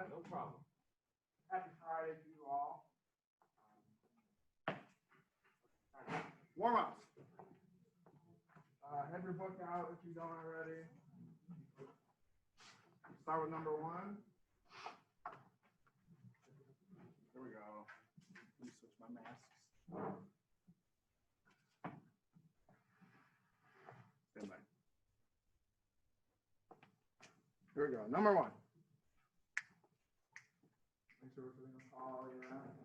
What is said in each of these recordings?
right, no problem. Happy Friday to you all. Warm-ups. Have your book out if you don't already. Start with number 1. There we go. Let me switch my masks. Stand by. Here we go. Number 1. Make sure we're putting a call around.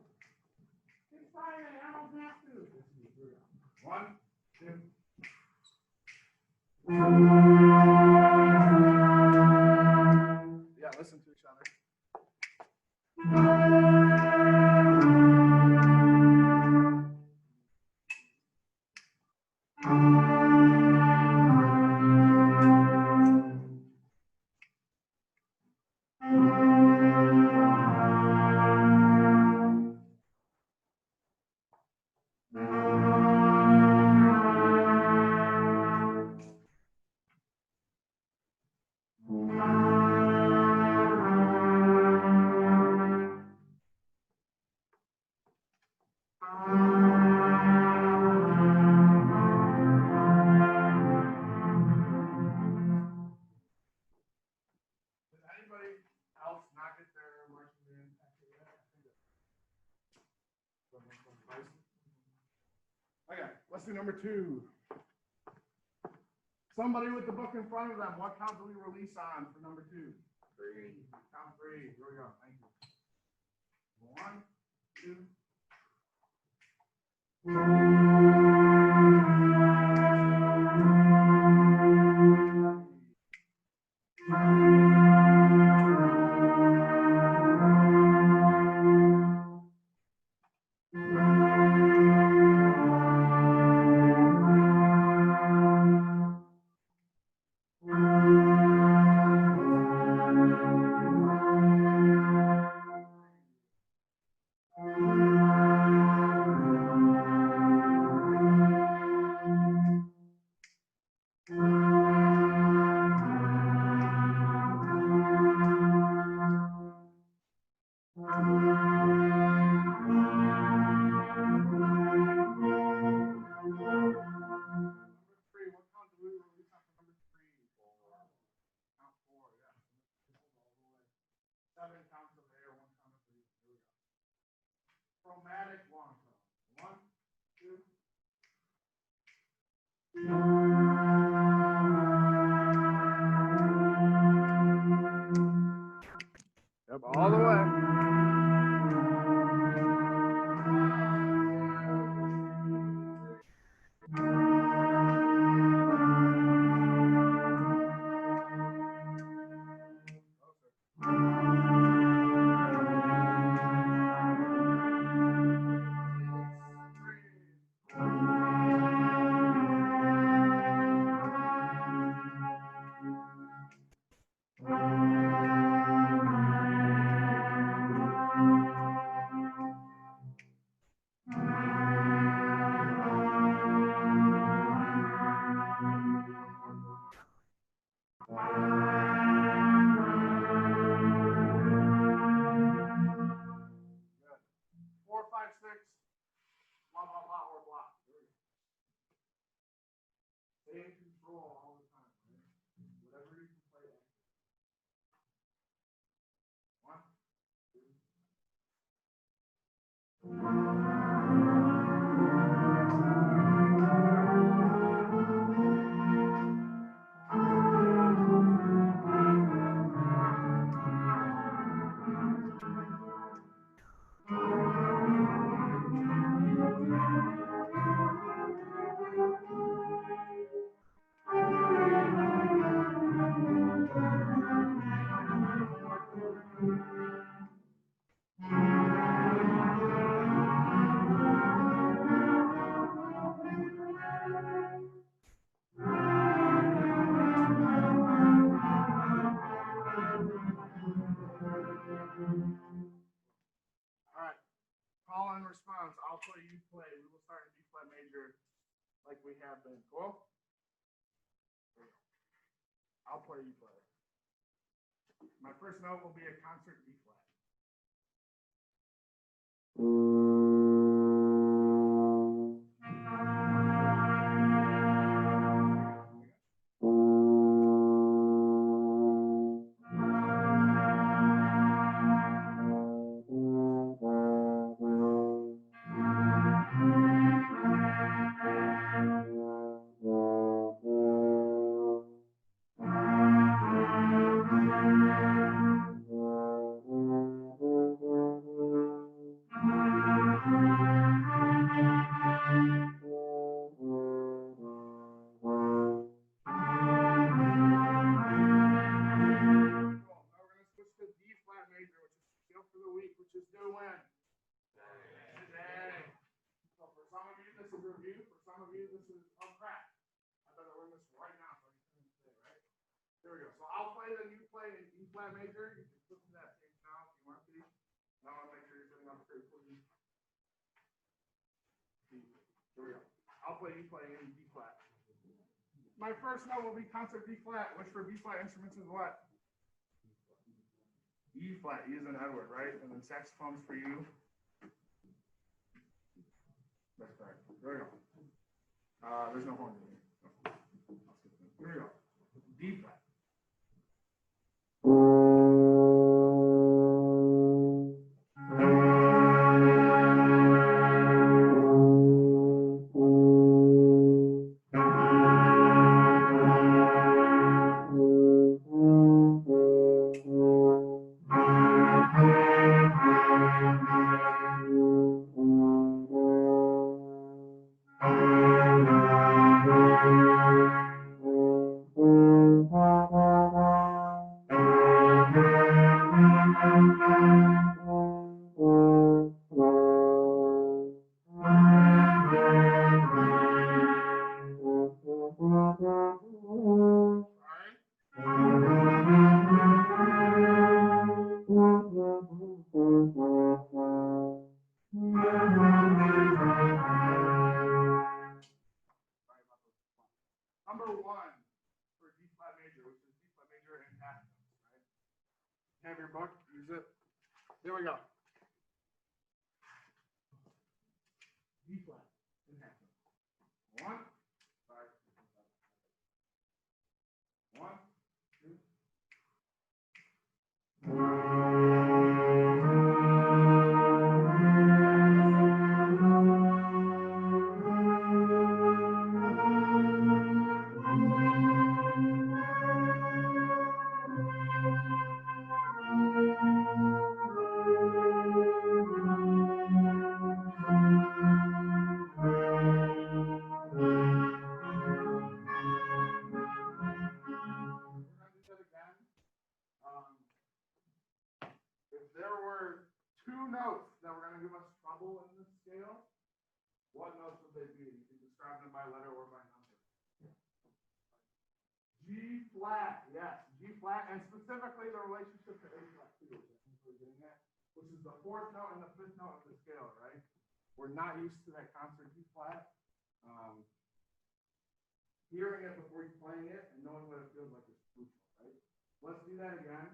It's Friday. I don't have to. Here we go. 1, 2. Yeah, listen to each other. Okay, let's do number 2. Somebody with the book in front of them. What count do we release on for number 2? 3. Count 3. Here we go. Thank you. 1, 2. Chromatic long tone. 1, 2. Yep, all the way. Stay in control all the time, right? Whatever you can play at. 1, 2. All right. Call and response. I'll play, you play. We will start in B flat major like we have been. Cool? I'll play, you play. My first note will be a concert B flat. Which is due when? Today. So for some of you, this is review. For some of you, this is, oh crap. I better learn this right now so I can finish today, right? There we go. So I'll play, then you play in E flat major. You can flip to that same sound if you want to. Now I want to make sure you're sitting up straight, please. Here we go. I'll play, you play in B flat. My first note will be concert B flat, which for B flat instruments is what? E flat, E is an Edward, right? And then saxophones for you. That's correct. There we go. There's no horn in here. No. Here we go. D flat. Number one for D flat major, which is D flat major and half notes, right? Have your book, use it. There we go. D flat and half notes. One, sorry. One, two. If there were two notes that were going to give us trouble in this scale, what notes would they be? You can describe them by letter or by number. G flat, yes, G flat, and specifically the relationship to A flat too, which is the fourth note and the fifth note of the scale, right? We're not used to that concert G flat. Hearing it before you playing it and knowing what it feels like is crucial, right? Let's do that again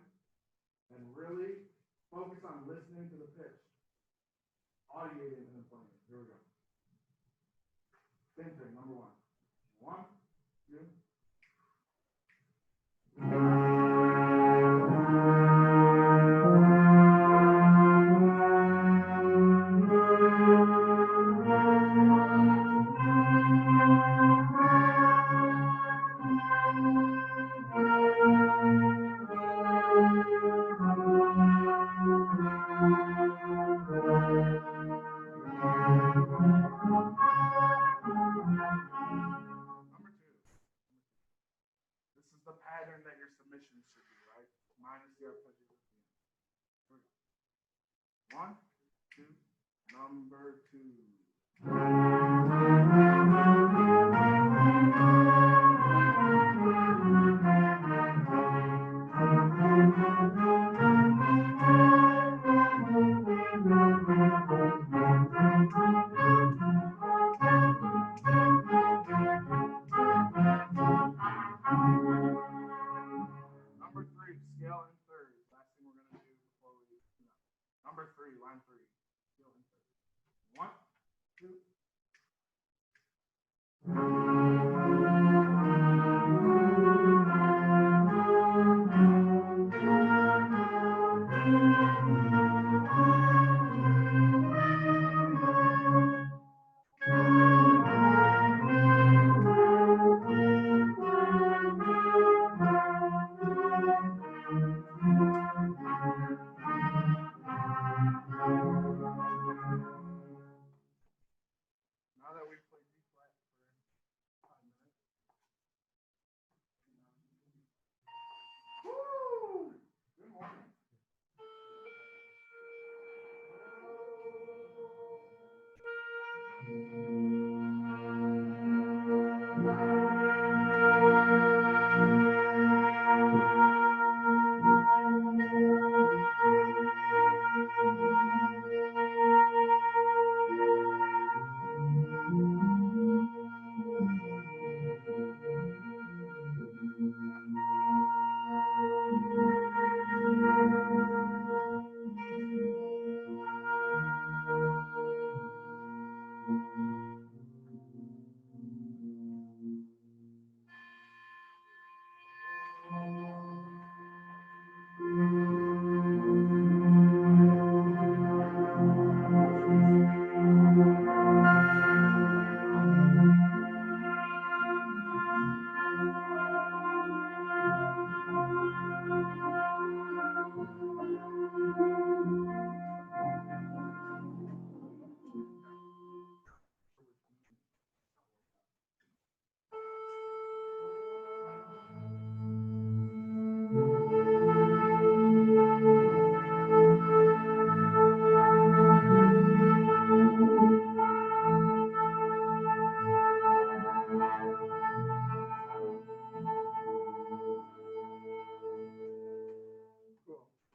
and really focus on listening to the pitch, audiating and then playing it. Here we go. Same thing, number one. One, two. The pattern that your submission should be, right? Minus the arpeggio at the end. One, two, number two. Number three, scale in thirds. number 3, line 3. 1, 2. Now that we've played B flat for 5 minutes. Woo! Good morning.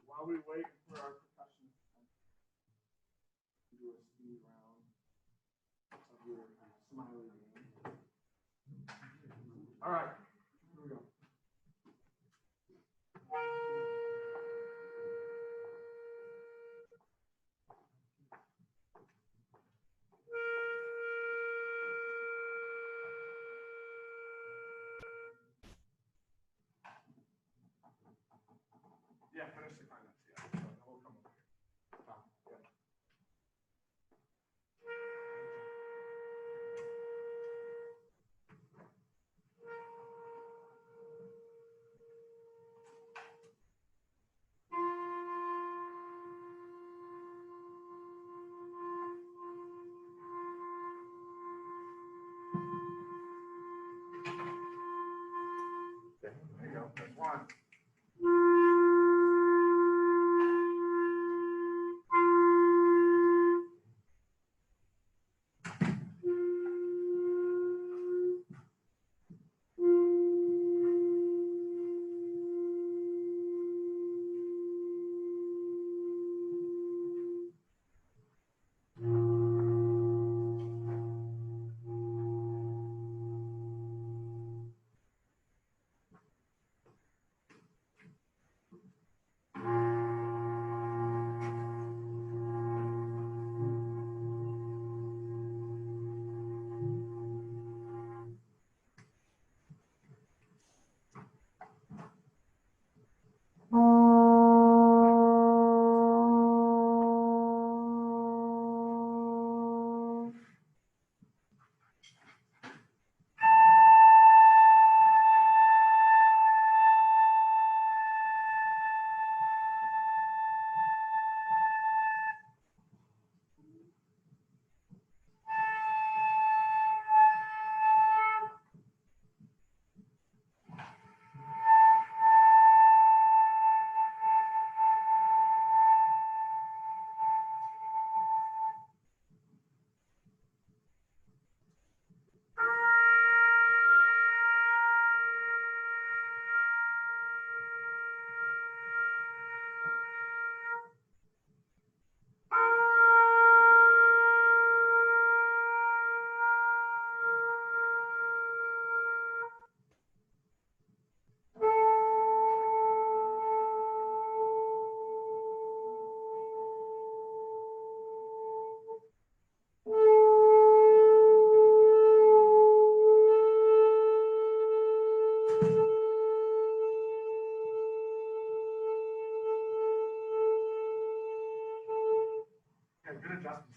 While we wait for our percussion, do a speed round of your smiley game. All right, here we go. Yeah, finish the climax. Yeah, so then we'll come over here. Tom, yeah. adjustments.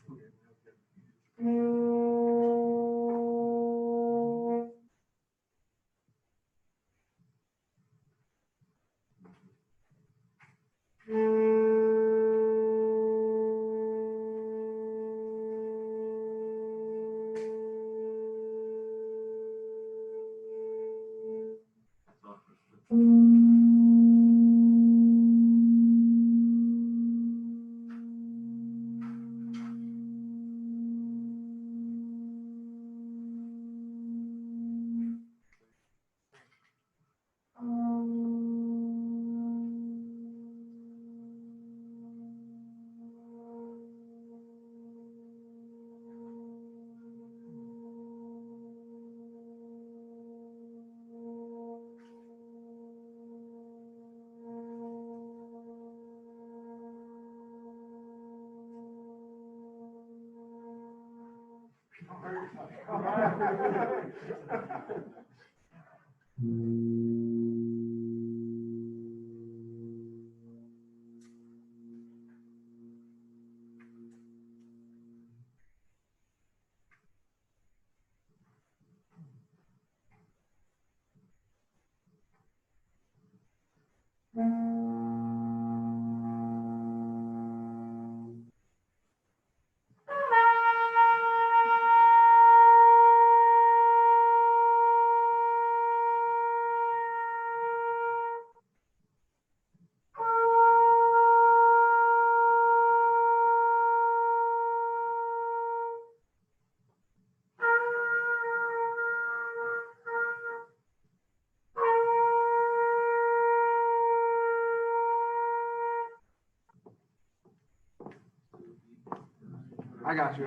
I got you.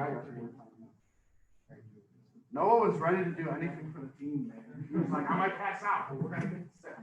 Noah was ready to do anything for the team, man. He was like, I might pass out, but we're going to get this set.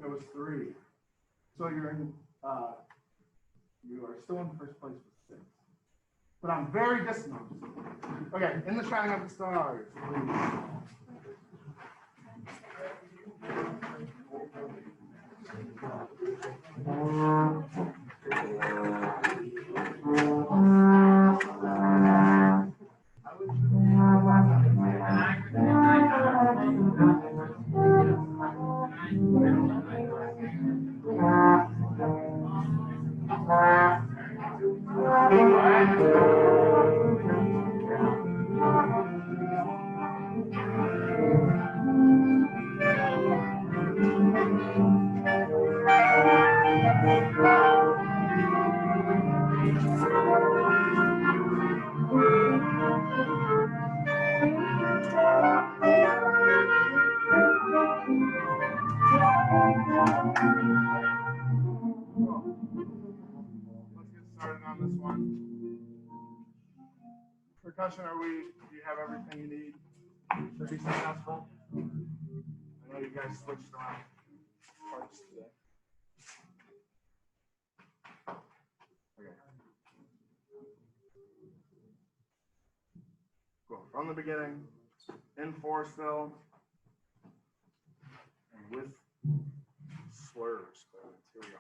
It was 3. So you're in, you are still in first place with 6. But I'm very distant. Okay, in the shining of the stars, please. Started on this one. Percussion, do you have everything you need to be successful? I know you guys switched around parts today. Okay. Cool. From the beginning, in 4 still, and with slurs. Here we go.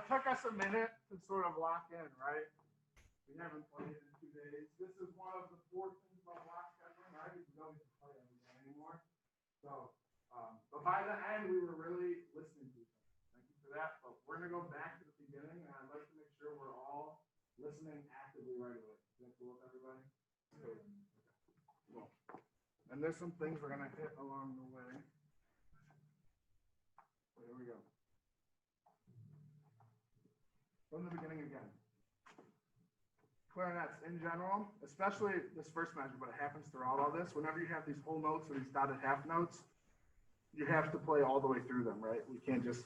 it took us a minute to sort of lock in, right? We haven't played in 2 days. This is one of the 4 things about lock scheduling, right? We don't get to play every day anymore. So, but by the end, we were really listening to each other. Thank you for that. But we're going to go back to the beginning, and I'd like to make sure we're all listening actively right away. Is that cool with everybody? Cool. And there's some things we're going to hit along the way. So here we go. From the beginning again. Clarinets in general, especially this first measure, but it happens throughout all this. Whenever you have these whole notes or these dotted half notes, you have to play all the way through them, right? We can't just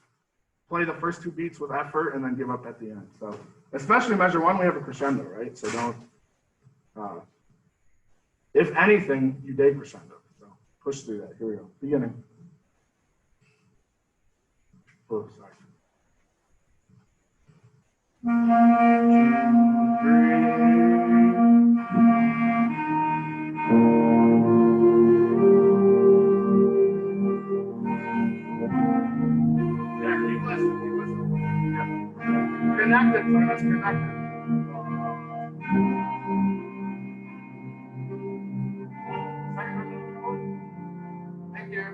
play the first 2 beats with effort and then give up at the end. So, especially measure 1, we have a crescendo, right? So don't, if anything, you decrescendo. So push through that. Here we go. Beginning. Oh, sorry. 1, 2, 3. Yeah, keep listening. Yeah. Connected, so that's connected. Thank you.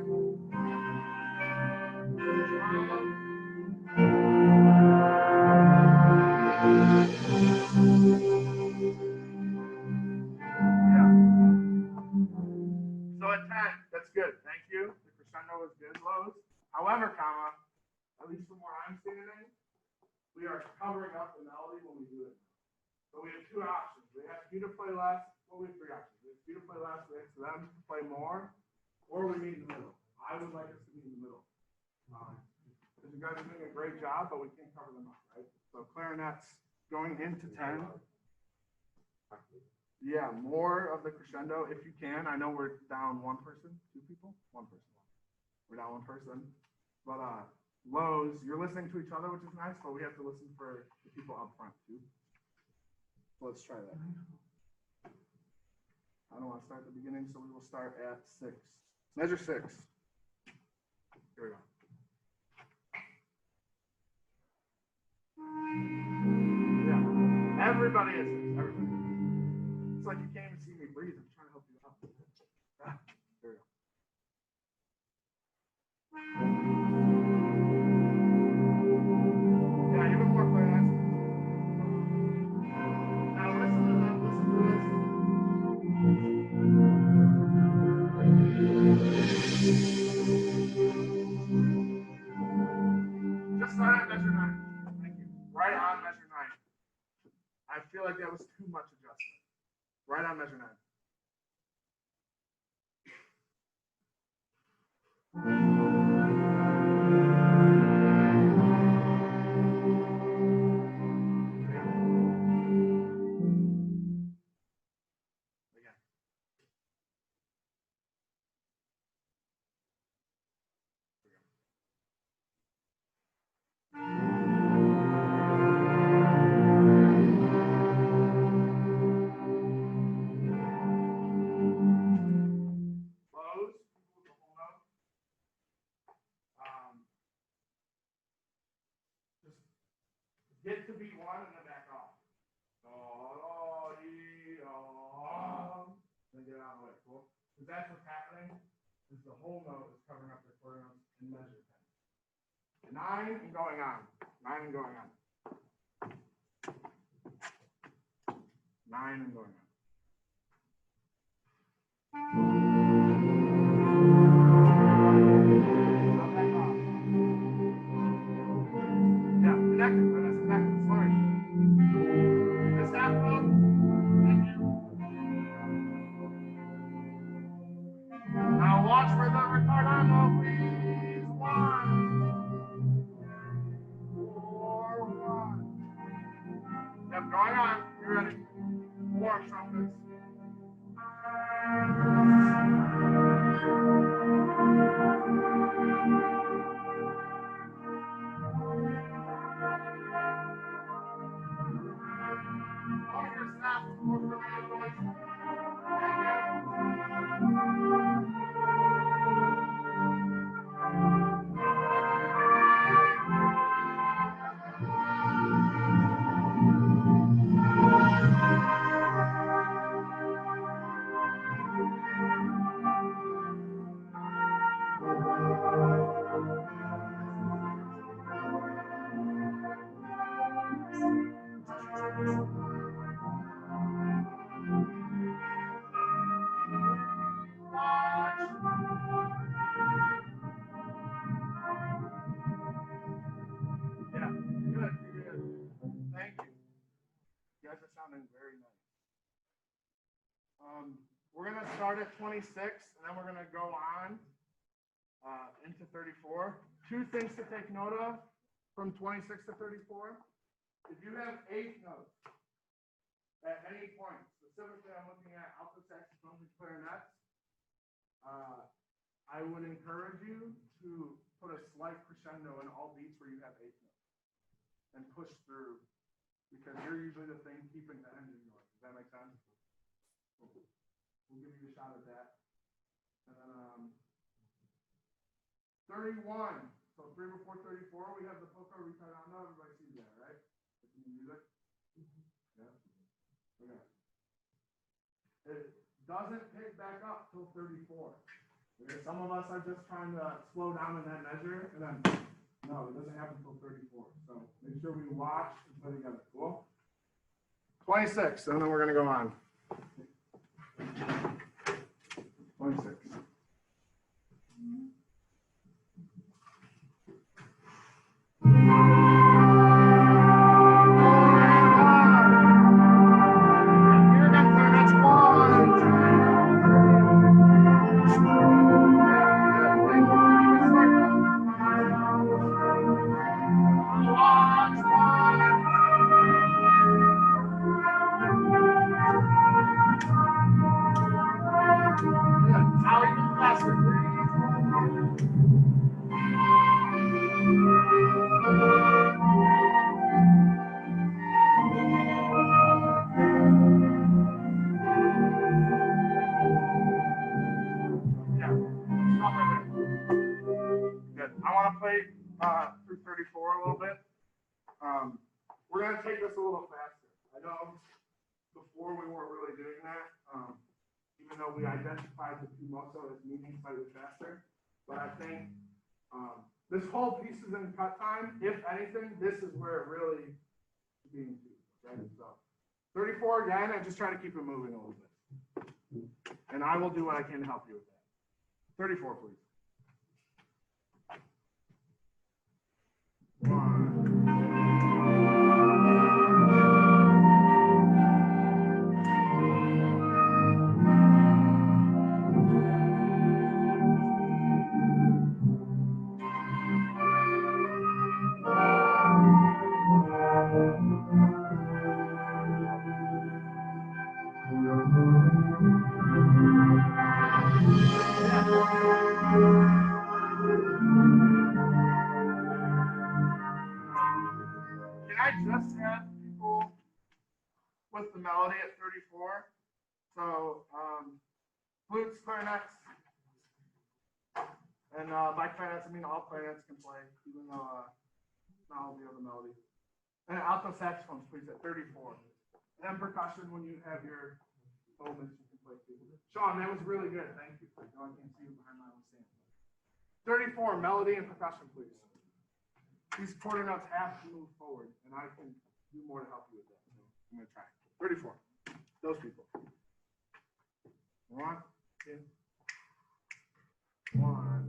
So at 10, that's good. Thank you. The crescendo is good, lows. However, comma, at least from where I'm standing, we are covering up the melody when we do it. So we have 2 options. We ask you to play less. Well, we have 3 options. We ask you to play less. We ask them to play more. Or we meet in the middle. I would like us to meet in the middle. Because you guys are doing a great job, but we can't cover them up, right? So clarinets going into 10. Yeah, more of the crescendo if you can. I know we're down 1 person, 2 people, 1 person. We're down 1 person. But lows, you're listening to each other, which is nice, but we have to listen for the people up front too. So let's try that. I don't want to start at the beginning, so we will start at 6. Measure 6. Here we go. Yeah, everybody is 6. Everybody. It's like you can't even see me breathe. I'm trying to help you out. There we go. Yeah, even more clarinets. Now listen to that. Listen to this. Just start at measure 9. Thank you. Right on measure 9. I feel like that was too much adjustment. Right on measure 9. Get to beat 1 and then back off. Then get out of the way. Cool. Because that's what's happening. Is the whole note is covering up the quarter notes in measure 10. 9 and going on. 9 and going on. 9 and going on. Yeah, connected. That's connected. Sorry. This happened. Thank you. Now watch for the retardado, please. 1, 4, 1. Yep, going on. You ready? 4, I'm trying. we're gonna start at 26, and then we're gonna go on into 34. Two things to take note of from 26 to 34. If you have 8 notes at any point, specifically I'm looking at alto saxophones and clarinets, I would encourage you to put a slight crescendo in all beats where you have 8 notes and push through, because you're usually the thing keeping the engine going. Does that make sense? We'll give you a shot at that. And then 31. So 3 before 34, we have the poco ritardo. Everybody sees that, right? It's in the music. Yeah. Okay. It doesn't pick back up till 34. Okay. Some of us are just trying to slow down in that measure, and then no, it doesn't happen till 34. So make sure we watch and play together. Cool. 26, and then we're gonna go on. 26. Through 34 a little bit. We're going to take this a little faster. I know before we weren't really doing that, even though we identified the P-mosso as moving slightly faster. But I think this whole piece is in cut time. If anything, this is where it really is being used. Right? So 34 again, I just try to keep it moving a little bit. And I will do what I can to help you with that. 34, please. 1. Just have people with the melody at 34. So flutes, clarinets, and by clarinets I mean all clarinets can play, even though not all the other melody. And alto saxophones, please, at 34. And then percussion when you have your moments you can play too. Sean, that was really good. Thank you. I know I can't see you behind my own stand. 34, melody and percussion, please. These quarter notes have to move forward, and I can do more to help you with that. So I'm going to try. 34. Those people. 1, 2, 1.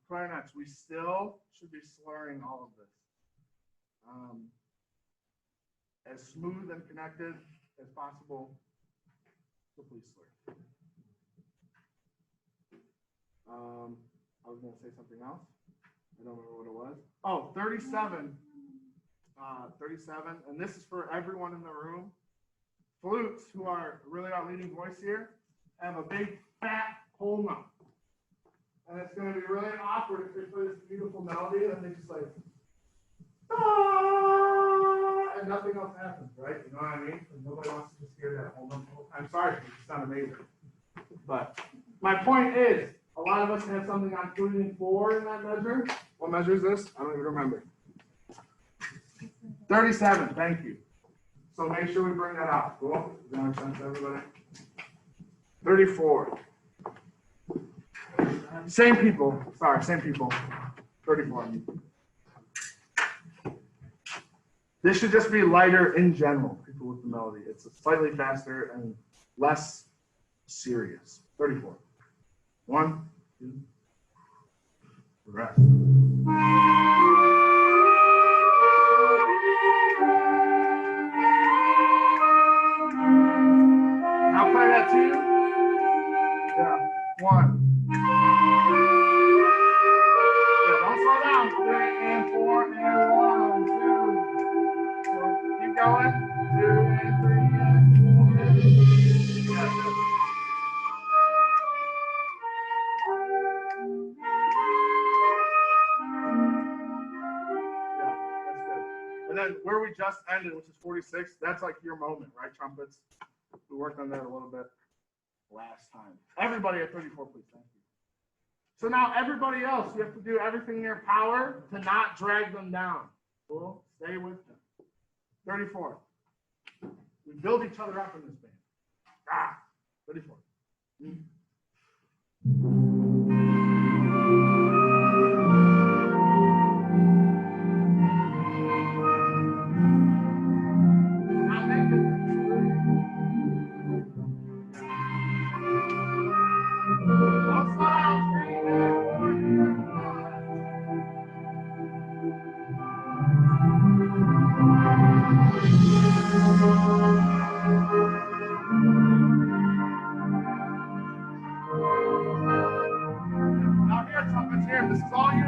Clarinets, we still should be slurring all of this. As smooth and connected as possible, so please slur. I was going to say something else. I don't remember what it was. Oh, 37. 37, and this is for everyone in the room. Flutes, who are really our leading voice here, have a big fat whole note. And it's going to be really awkward if they play this beautiful melody and they just like, ah, and nothing else happens, right? You know what I mean? And nobody wants to just hear that whole note the whole time. Sorry, it's not amazing. But my point is, a lot of us have something on tuning 4 in that measure. What measure is this? I don't even remember. 37, thank you. So make sure we bring that out. Cool? Does that make sense to everybody? 34. Same people. Sorry, same people. 34. This should just be lighter in general, people with the melody. It's slightly faster and less serious. 34. 1, 2, rest. Now play that 2. Yeah. 1. Yeah, don't slow down. 3 and 4 and 1, 2. Keep going. 2 and 3 and 4. Yeah, good. Yeah, that's good. And then where we just ended, which is 46, that's like your moment, right, trumpets? We worked on that a little bit last time. Everybody at 34, please. Thank you. So now everybody else, you have to do everything in your power to not drag them down. Cool? Stay with them. 34. We build each other up in this band. 34. Now make it. Don't slow down. 3 and 4 and 1. Now here, trumpets, here. This is all you.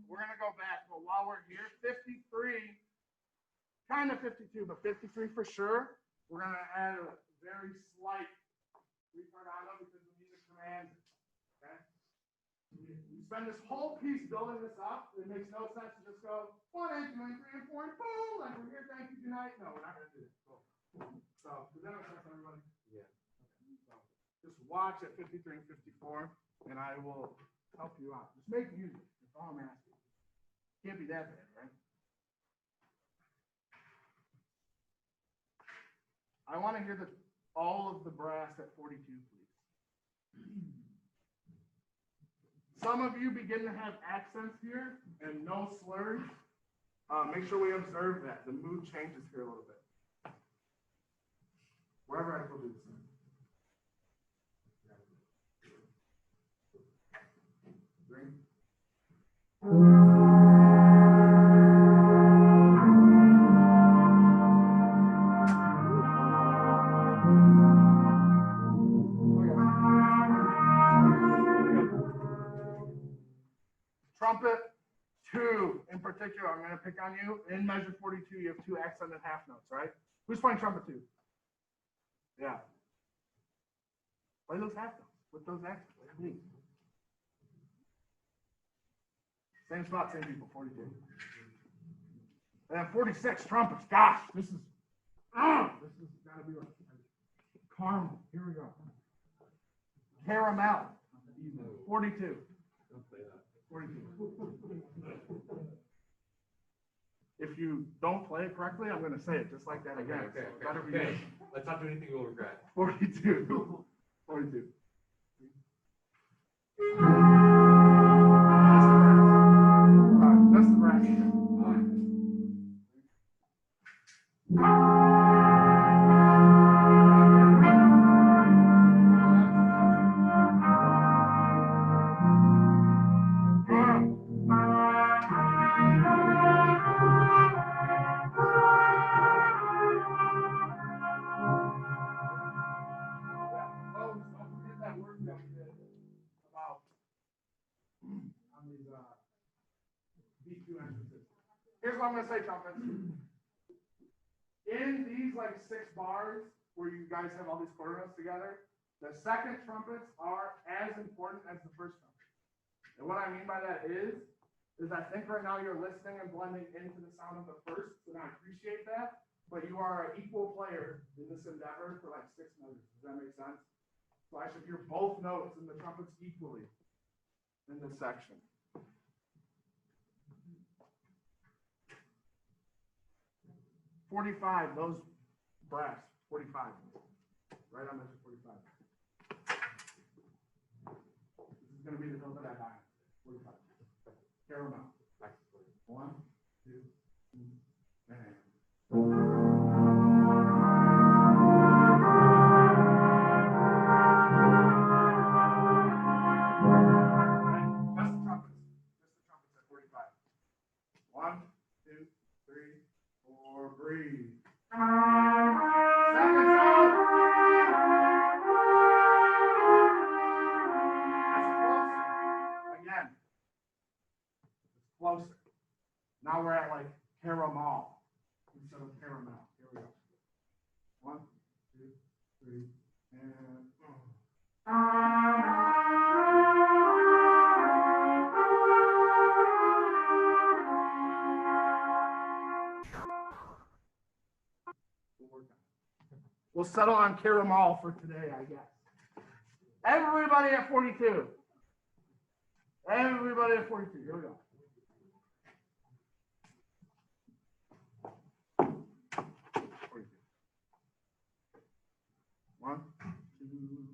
We're going to go back, but while we're here, 53, kind of 52, but 53 for sure. We're going to add a very slight ritardato because we need a command. Okay? We spend this whole piece building this up. It makes no sense to just go 1 and 2 and 3 and 4 and boom, like we're here, thank you, good night. No, we're not going to do it. Cool. So, does that make sense, everybody? Yeah. Okay. So, just watch at 53 and 54, and I will help you out. Just make music. That's all I'm asking. Can't be that bad, right? I want to hear all of the brass at 42, please. Some of you begin to have accents here and no slurs. Make sure we observe that. The mood changes here a little bit. Wherever I will do the same. Three. Trumpet 2 in particular, I'm going to pick on you. In measure 42, you have 2 accented half notes, right? Who's playing trumpet 2? Yeah. Play those half notes with those accents, please. Same spot, same people, 42. And then 46, trumpets. Gosh, this is got to be like caramel. Here we go. Caramel. 42. 42. If you don't play it correctly, I'm going to say it just like that again. Okay. Let's not do anything you'll regret. 42. 42. Just the brass. Here's what I'm going to say, trumpets. In these like 6 bars where you guys have all these quarter notes together, the second trumpets are as important as the first trumpet. And what I mean by that is is I think right now you're listening and blending into the sound of the first, and I appreciate that, but you are an equal player in this endeavor for like 6 measures. Does that make sense? So I should hear both notes in the trumpets equally in this section. .45, those brass, 45. Right on measure 45. This is going to be the note that I got. 45. Caramel. 1, 2, 3, and. Just the trumpets. Just the trumpets at 45. 1, 2, 3, 4, breathe. Seconds out. That's closer. Again. It's closer. Now we're at like caramel instead of caramel. Here we go. 1, 2, 3, and. We'll settle on caramel for today, I guess. Everybody at 42. Everybody at 42. Here we go. One, two.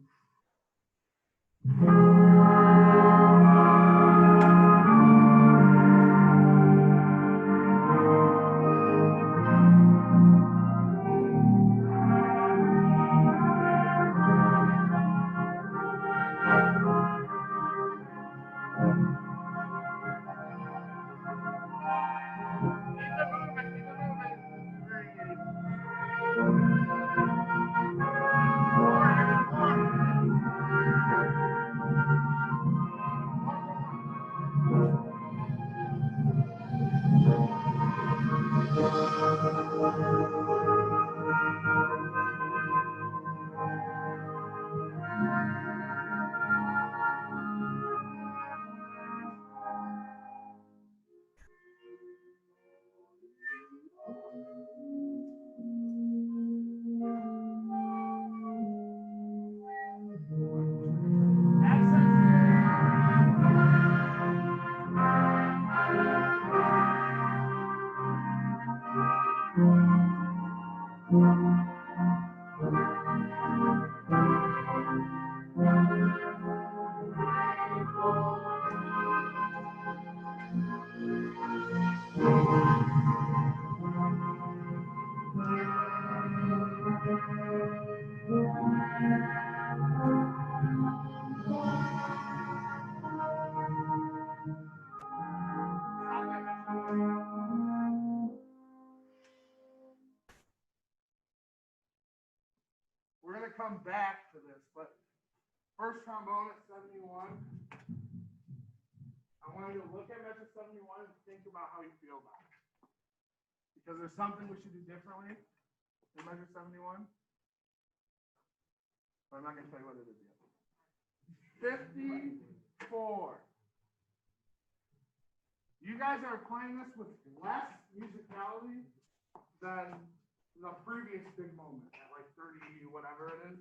We're going to come back to this, but first trombone at 71. I want you to look at measure 71 and think about how you feel about it. Because there's something we should do differently in measure 71. But I'm not going to tell you what it is yet. 54. You guys are playing this with less musicality than the previous big moment at like 30, whatever it is.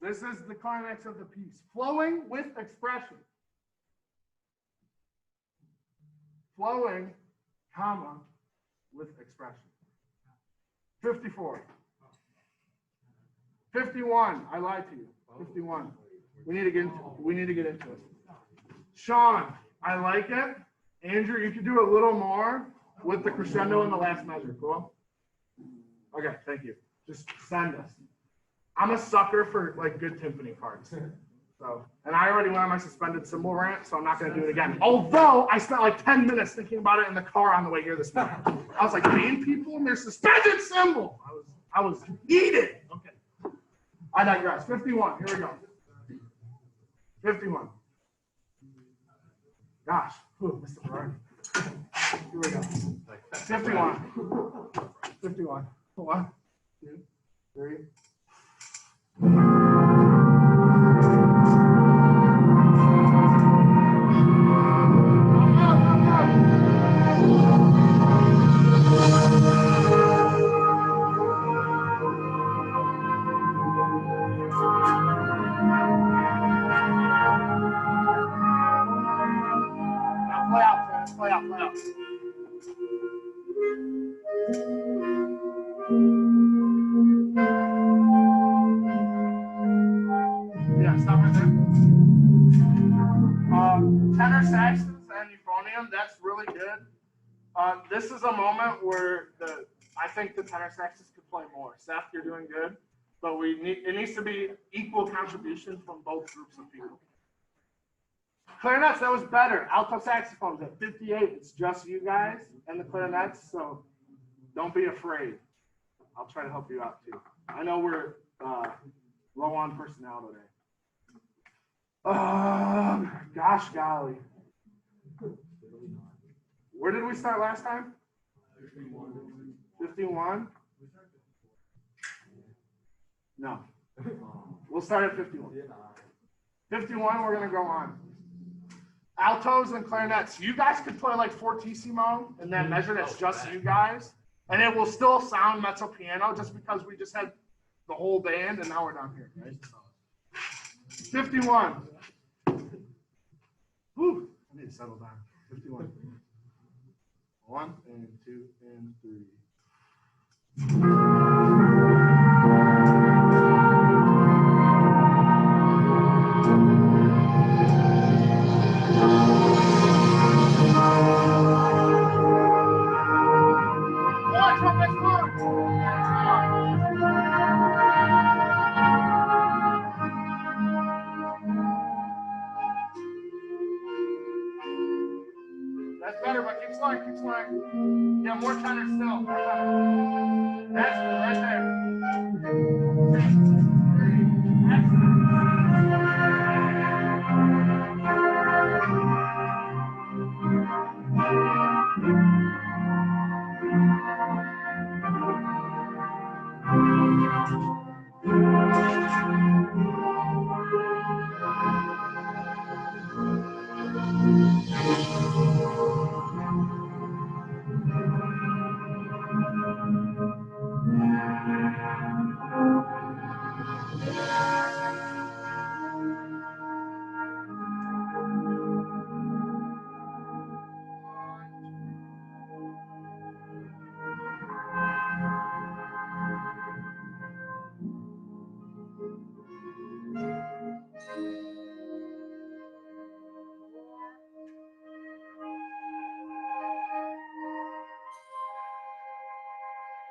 This is the climax of the piece. Flowing with expression. Flowing, comma, with expression. 54. 51. I lied to you. 51. We need to get into it. Sean, I like it. Andrew, you could do a little more with the crescendo in the last measure. Cool? Okay, thank you. Just send us. I'm a sucker for like good timpani parts. So, and I already went on my suspended cymbal rant, so I'm not going to do it again. Although I spent like 10 minutes thinking about it in the car on the way here this morning. I was like, paying people and their suspended cymbal. I was heated. Okay. I digress. 51. Here we go. 51. Gosh. Ooh, Mr. Berardi. Here we go. 51. 51. 1, 2, 3. Come on. Now play out, Travis. Play out, play out. Yeah, stop right there. Tenor saxes and euphonium, that's really good. This is a moment where I think the tenor saxes could play more. Seth, you're doing good, but it needs to be equal contribution from both groups of people. Clarinets, that was better. Alto saxophones at 58, it's just you guys and the clarinets, so don't be afraid. I'll try to help you out too. I know we're low on personnel today. Gosh golly. Where did we start last time? 51? No. We'll start at 51. 51, we're going to go on. Altos and clarinets. You guys could play like fortissimo and then measure that's just you guys. And it will still sound mezzo piano just because we just had the whole band and now we're down here, right? So, 51. Whew, I need to settle down. 51. 1 and 2 and 3. That's better, but keep slowing, keep slowing. Yeah, more tenor still. More tenor. That's good, right there. 6, 3, excellent.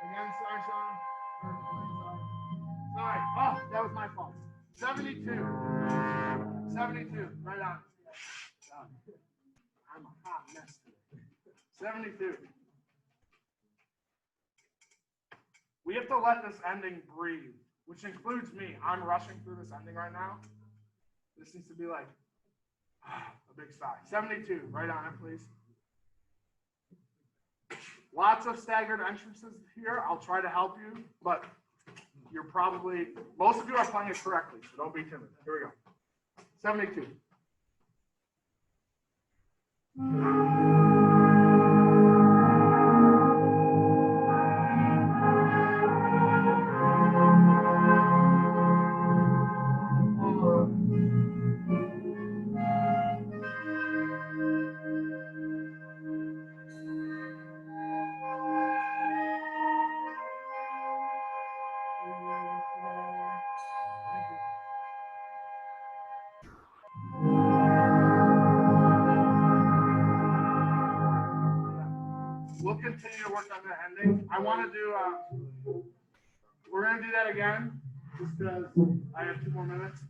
Again, sorry, Sean. Sorry. Oh, that was my fault. 72. 72. Right on. I'm a hot mess today. 72. We have to let this ending breathe, which includes me. I'm rushing through this ending right now. This needs to be like a big sigh. 72. Right on it, please. Lots of staggered entrances here. I'll try to help you, but you're probably, most of you are playing it correctly, so don't be timid. Here we go. 72. We'll continue to work on the ending. I want to do, we're going to do that again, just because I have 2 more minutes.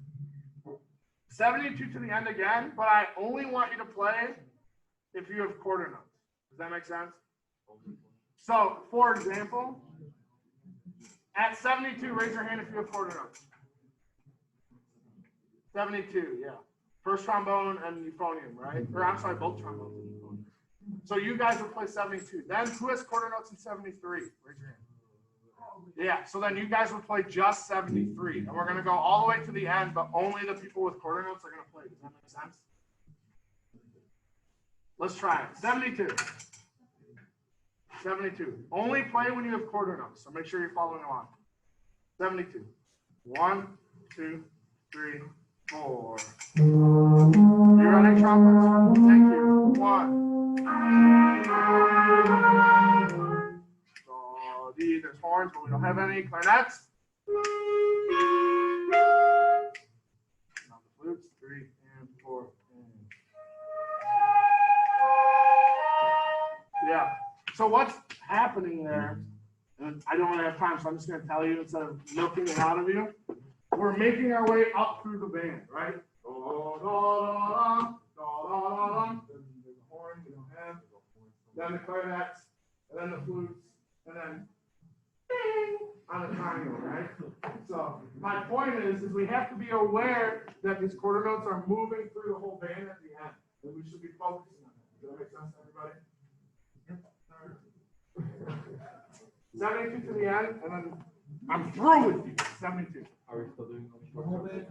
72 to the end again, but I only want you to play if you have quarter notes. Does that make sense? So, for example, at 72, raise your hand if you have quarter notes. 72, yeah. First trombone and euphonium, right? Or I'm sorry, both trombones and euphonium. So you guys will play 72. Then who has quarter notes in 73? Raise your hand. Yeah, so then you guys will play just 73. And we're going to go all the way to the end, but only the people with quarter notes are going to play. Does that make sense? Let's try it. 72. 72. Only play when you have quarter notes, so make sure you're following along. 72. 1, 2, 3, 4. You ready, trumpets? Thank you. 1. So these are horns, but we don't have any. Clarinets. Now the flutes. 3 and 4. Yeah. So what's happening there? And I don't have time, so I'm just going to tell you instead of milking it out of you. We're making our way up through the band, right? Da, da, da, da, da, da. Then there's the horn we don't have. Then the clarinets, and then the flutes, and then ding, on the triangle, right? So my point is we have to be aware that these quarter notes are moving through the whole band at the end, and we should be focusing on that. Does that make sense to everybody? 72 to the end, and then I'm through with you. 72. Are we still doing the whole band?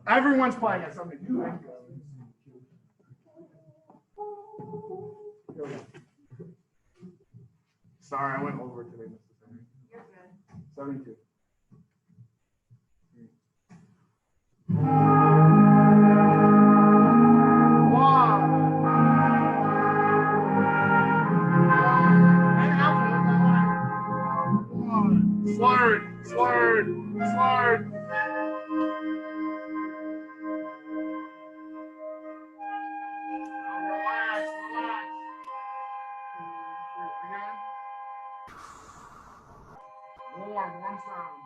Everyone's playing at 72. Thank you. Here we go. Sorry, I went over today, Mr. Henry. You're good. 72. Slurred. Now relax. Again. Warm sound.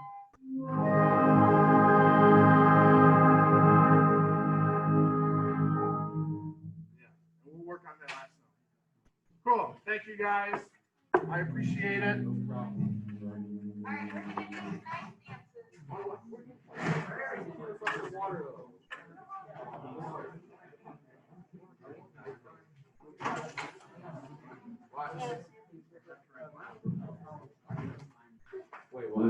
Yeah, and we'll work on that last note. Cool. Thank you guys. I appreciate it. No problem. All right, we're gonna do some nice Wait, what?